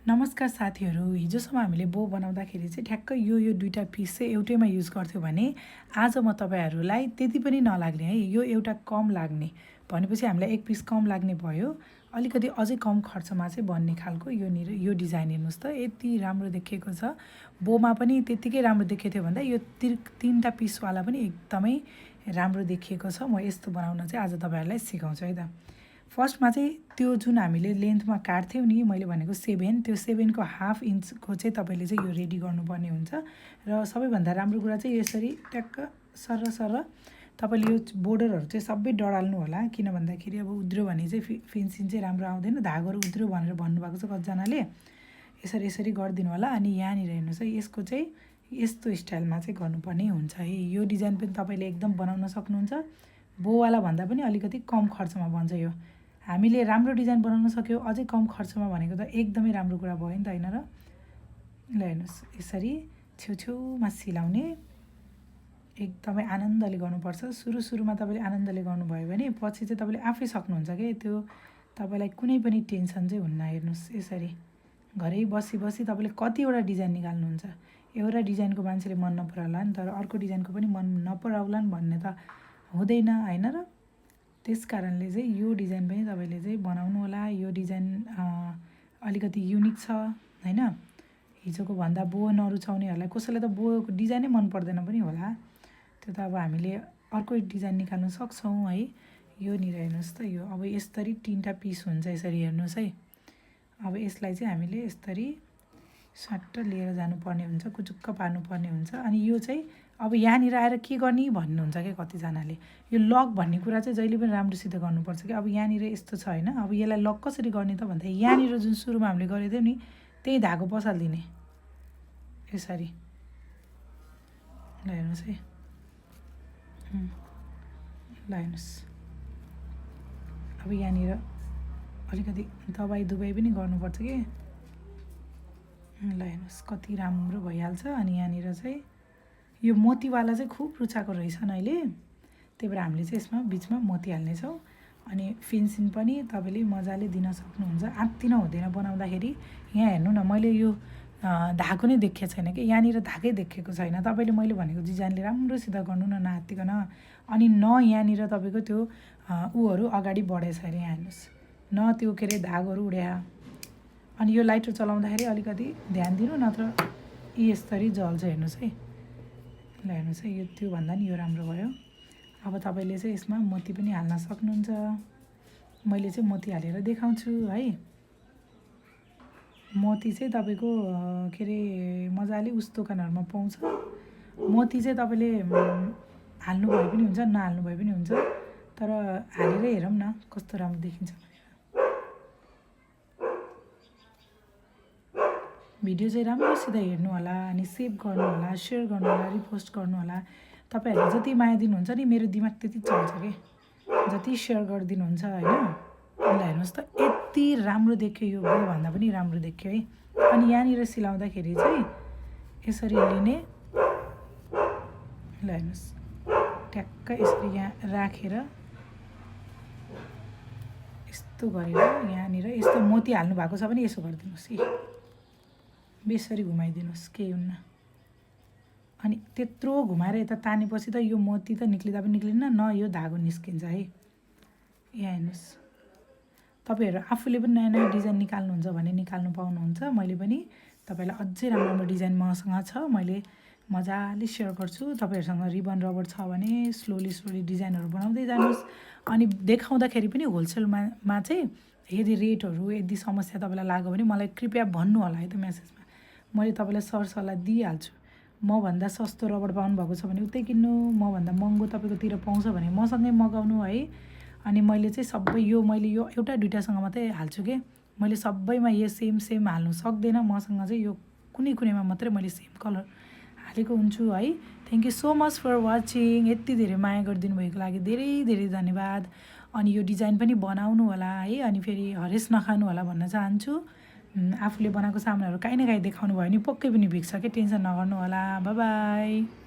नमस्कार साथीहरू, हिजोसम्म हामीले बो बनाउँदाखेरि चाहिँ ठ्याक्कै यो दुईटा पिस चाहिँ एउटैमा युज गर्थ्यौँ भने आज म तपाईँहरूलाई त्यति पनि नलाग्ने है, यो एउटा कम लाग्ने भनेपछि हामीलाई एक पिस कम लाग्ने भयो। अलिकति अझै कम खर्चमा चाहिँ बन्ने खालको यो डिजाइन हेर्नुहोस् त, यति राम्रो देखिएको छ। बोमा पनि त्यत्तिकै राम्रो देखेको थियो भन्दा यो तीनटा पिसवाला पनि एकदमै राम्रो देखिएको छ। म यस्तो बनाउन चाहिँ आज तपाईँहरूलाई सिकाउँछु है त। फर्स्टमा चाहिँ त्यो जुन हामीले लेन्थमा काट्थ्यौँ नि, मैले भनेको 7, त्यो 7को हाफ इन्चको चाहिँ तपाईँले चाहिँ यो रेडी गर्नुपर्ने हुन्छ। र सबैभन्दा राम्रो कुरा चाहिँ यसरी ट्याक्क सरर तपाईँले यो बोर्डरहरू चाहिँ सबै डढाल्नु होला, किन भन्दाखेरि अब उध्रियो भने चाहिँ फिनिसिङ चाहिँ राम्रो आउँदैन। धागोहरू उध्रियो भनेर भन्नुभएको छ कतिजनाले, यसरी गरिदिनु होला। अनि यहाँनिर हेर्नुहोस् है, यसको चाहिँ यस्तो स्टाइलमा चाहिँ गर्नुपर्ने हुन्छ है। यो डिजाइन पनि तपाईँले एकदम बनाउन सक्नुहुन्छ। बोवाला भन्दा पनि अलिकति कम खर्चमा बन्छ यो। हामीले राम्रो डिजाइन बनाउन सक्यो अझै कम खर्चमा भनेको त एकदमै राम्रो कुरा भयो नि त, होइन र? ल हेर्नुहोस्, यसरी छेउछेउमा सिलाउने एकदमै आनन्दले गर्नुपर्छ। सुरुमा तपाईँले आनन्दले गर्नुभयो भने पछि चाहिँ तपाईँले आफै सक्नुहुन्छ कि त्यो, तपाईँलाई कुनै पनि टेन्सन चाहिँ हुन्न। हेर्नुहोस्, यसरी घरै बसी तपाईँले कतिवटा डिजाइन निकाल्नुहुन्छ। एउटा डिजाइनको मान्छेले मन नपराउला नि, तर अर्को डिजाइनको पनि मन नपराउला नि भन्ने त हुँदैन, होइन र? त्यस कारणले चाहिँ यो डिजाइन पनि तपाईँले चाहिँ बनाउनु होला। यो डिजाइन अलिकति युनिक छ, होइन? हिजोको भन्दा बो नरुचाउनेहरूलाई कसैलाई त बोको डिजाइनै मन पर्दैन पनि होला, त्यो त अब हामीले अर्को डिजाइन निकाल्न सक्छौँ है। योनिर हेर्नुहोस् त, यो अब यसरी तीनटा पिस हुन्छ, यसरी हेर्नुहोस् है। अब यसलाई चाहिँ हामीले यसरी सट्ट लिएर जानुपर्ने हुन्छ, कुचुक्क पार्नुपर्ने हुन्छ। अनि यो चाहिँ अब यहाँनिर आएर के गर्ने भन्नुहुन्छ क्या कतिजनाले, यो लक भन्ने कुरा चाहिँ जहिले पनि राम्रोसित गर्नुपर्छ कि। अब यहाँनिर यस्तो छ होइन, अब यसलाई लक कसरी गर्ने त भन्दा यहाँनिर जुन सुरुमा हामीले गरेको थियौँ नि, त्यही धागो पसालिदिने यसरी। ल हेर्नुहोस् है, ल हेर्नुहोस्। अब यहाँनिर अलिकति दबाई पनि गर्नुपर्छ कि। ल हेर्नुहोस् कति राम्रो भइहाल्छ। अनि यहाँनिर चाहिँ यो मोतीवाला चाहिँ खुब रुचाएको रहेछन् अहिले, त्यही भएर हामीले चाहिँ यसमा बिचमा मोती हाल्नेछौँ। अनि फिनिसिङ पनि तपाईँले मजाले दिन सक्नुहुन्छ, आत्तिन हुँदैन बनाउँदाखेरि। यहाँ हेर्नु न, मैले यो धागो नै देखेको छैन कि, यहाँनिर धागै देखेको छैन। तपाईँले मैले भनेको डिजाइनले राम्रोसित गर्नु न, नआत्तिकन। अनि न यहाँनिर तपाईँको त्यो ऊहरू अगाडि बढेछ अरे, यहाँ हेर्नुहोस्, न त्यो के अरे धागोहरू उड्या। अनि यो लाइटर चलाउँदाखेरि अलिकति ध्यान दिनु, नत्र यसरी जल्छ। हेर्नुहोस् है, ल हेर्नुहोस् है, यो त्योभन्दा नि यो राम्रो भयो। अब तपाईँले चाहिँ यसमा मोती पनि हाल्न सक्नुहुन्छ। मैले चाहिँ मोती हालेर देखाउँछु है। मोती चाहिँ तपाईँको के अरे मजाले उस दोकानहरूमा पाउँछ। मोती चाहिँ तपाईँले हाल्नुभए पनि हुन्छ, नहाल्नु भए पनि हुन्छ, तर हालेर हेरौँ न कस्तो राम्रो देखिन्छ भनेर। भिडियो चाहिँ राम्रोसित हेर्नु होला, अनि सेभ गर्नु होला, सेयर गर्नु होला, रिपोस्ट गर्नु होला। तपाईँहरूले जति माया दिनुहुन्छ नि, मेरो दिमाग त्यति चल्छ कि, जति सेयर गरिदिनुहुन्छ होइन। ल हेर्नुहोस् त, यति राम्रो देखियो, यो भन्दा पनि राम्रो देखियो है। अनि यहाँनिर सिलाउँदाखेरि चाहिँ यसरी लिने, ल हेर्नुहोस् ट्याक्क यसरी यहाँ राखेर यस्तो गरेर यहाँनिर यस्तो मोती हाल्नु भएको छ भने यसो गरिदिनुहोस् कि, बेसरी घुमाइदिनुहोस्, केही हुन्न। अनि त्यत्रो घुमाएर यता तानेपछि त यो मोती त निक्लिँदा पनि निक्लिन्न, न यो धागो निस्किन्छ है। यहाँ हेर्नुहोस्, तपाईँहरू आफूले पनि नयाँ डिजाइन निकाल्नुहुन्छ भने निकाल्नु पाउनुहुन्छ। मैले पनि तपाईँलाई अझै राम्रो डिजाइन मसँग छ, मैले मजाले सेयर गर्छु। तपाईँहरूसँग रिबन रबर छ भने स्लोली डिजाइनहरू बनाउँदै जानुहोस्। अनि देखाउँदाखेरि पनि होलसेलमा चाहिँ यदि रेटहरू यदि समस्या तपाईँलाई लाग्यो भने मलाई कृपया भन्नु होला है त मेसेजमा, मैले तपाईँलाई सरसल्लाह दिइहाल्छु। मभन्दा सस्तो रबर पाउनुभएको छ भने उतै किन्नु, मभन्दा महँगो तपाईँकोतिर पाउँछ भने मसँगै मगाउनु है। अनि मैले चाहिँ सबै मैले यो एउटा दुइटासँग मात्रै हाल्छु कि, मैले सबैमा यो सेम हाल्नु सक्दैन। मसँग चाहिँ यो कुनैमा मात्रै मैले सेम कलर हालेको हुन्छु है। Thank you so much for watching. यति धेरै माया गरिदिनु भएको लागि धेरै धन्यवाद। अनि यो डिजाइन पनि बनाउनु होला है, अनि फेरि हरेस नखानु होला भन्न चाहन्छु। आफूले बनाएको सामानहरू काहीँ न काहीँ देखाउनु भयो भने पक्कै पनि बिग्छ कि, टेन्सन नगर्नु होला। By by.